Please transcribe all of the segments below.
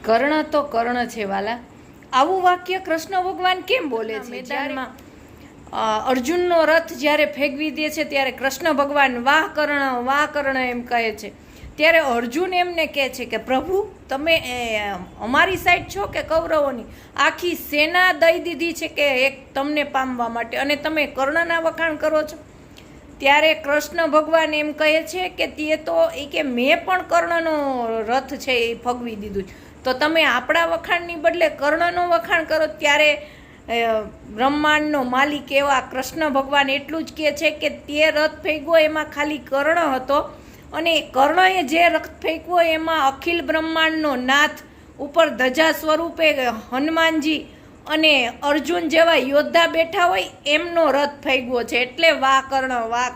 કર્ણ તો કર્ણ છે વાલા. આવું વાક્ય કૃષ્ણ ભગવાન કેમ બોલે છે? મેદાનમાં અર્જુનનો રથ જ્યારે ફેંકવી દે છે ત્યારે કૃષ્ણ ભગવાન વાહ કર્ણ એમ કહે છે. ત્યારે અર્જુન એમને કહે છે કે પ્રભુ તમે અમારી સાઈડ છો કે કૌરવોની? આખી સેના દઈ દીધી છે કે એક તમને પામવા માટે, અને તમે કર્ણના વખાણ કરો છો. ત્યારે કૃષ્ણ ભગવાન એમ કહે છે કે તે તો એ કે મેં પણ કર્ણનો રથ છે એ ફગવી દીધું, તો તમે આપણા વખાણની બદલે કર્ણનો વખાણ કરો. ત્યારે બ્રહ્માંડનો માલિક એવા કૃષ્ણ ભગવાન એટલું જ કહે છે કે તે રથ ફેંક્યો એમાં ખાલી કર્ણ હતો, અને કર્ણએ જે રથ ફેંક્યો એમાં અખિલ બ્રહ્માંડનો નાથ ઉપર ધજા સ્વરૂપે હનુમાનજી અને અર્જુન જેવા યોદ્ધા બેઠા હોય એમનો રથ ફેંક્યો છે. એટલે વાહ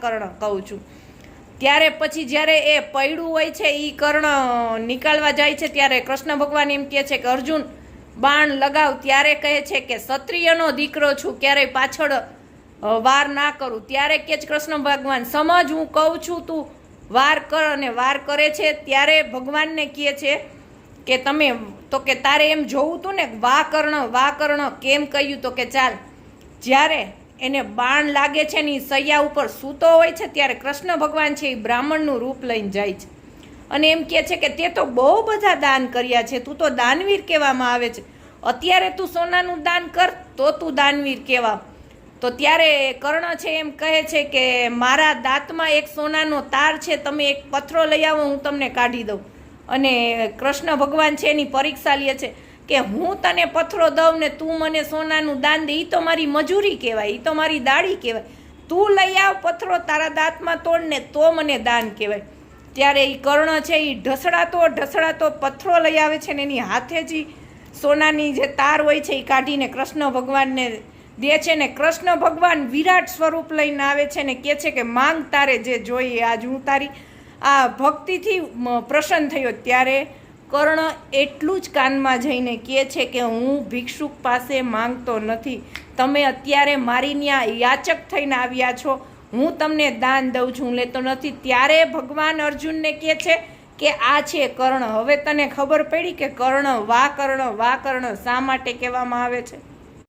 કર્ણ કહું છું. ત્યારે પછી જ્યારે એ પૈડું હોય છે એ કર્ણ નીકાળવા જાય છે ત્યારે કૃષ્ણ ભગવાન એમ કહે છે કે અર્જુન બાણ લગાવ. ત્યારે કહે છે કે ક્ષત્રિયનો દીકરો છું, ક્યારેય પાછળ વાર ના કરું. ત્યારે કે કૃષ્ણ ભગવાન સમજ, હું કહું છું તું વાર કર, અને વાર કરે છે. ત્યારે ભગવાનને કહે છે કે તમે તો કે તારે એમ જોવું તું ને વાહ કર્ણ કેમ કહ્યું? તો કે ચાલ. જ્યારે એને બાણ લાગે છે ને સૈયા ઉપર સૂતો હોય છે ત્યારે કૃષ્ણ ભગવાન છે એ બ્રાહ્મણનું રૂપ લઈને જાય છે અને એમ કહે છે કે તે તો બહુ બધા દાન કર્યા છે, તું તો દાનવીર કહેવામાં આવે છે, અત્યારે તું સોનાનું દાન કર તો તું દાનવીર કહેવા. તો ત્યારે કર્ણ છે એમ કહે છે કે મારા દાંતમાં એક સોનાનો તાર છે, તમે એક પથરો લઈ આવો, હું તમને કાઢી દઉં. અને કૃષ્ણ ભગવાન છે એની પરીક્ષા લે છે કે હું તને પથરો દઉં ને તું મને સોનાનું દાન દે, એ તો મારી મજૂરી કહેવાય, એ તો મારી દાડી કહેવાય. તું લઈ આવ પથરો તારા દાંતમાં તોડને તો મને દાન કહેવાય. ત્યારે એ કર્ણ છે એ ઢસડાતો પથરો લઈ આવે છે ને એની હાથે જ સોનાની જે તાર હોય છે એ કાઢીને કૃષ્ણ ભગવાનને દે છે ને કૃષ્ણ ભગવાન વિરાટ સ્વરૂપ લઈને આવે છે ને કહે છે કે માંગ તારે જે જોઈએ, આજ હું તારી આ ભક્તિથી પ્રસન્ન થયો. ત્યારે કર્ણ એટલું જ કાનમાં જઈને કહે છે કે હું ભિક્ષુક પાસે માંગતો નથી, તમે અત્યારે મારી ત્યાં યાચક થઈને આવ્યા છો, હું તમને દાન દઉં છું, હું લેતો નથી. ત્યારે ભગવાન અર્જુનને કહે છે કે આ છે કર્ણ. હવે તને ખબર પડી કે કર્ણ વાહ કર્ણ શા માટે કહેવામાં આવે છે?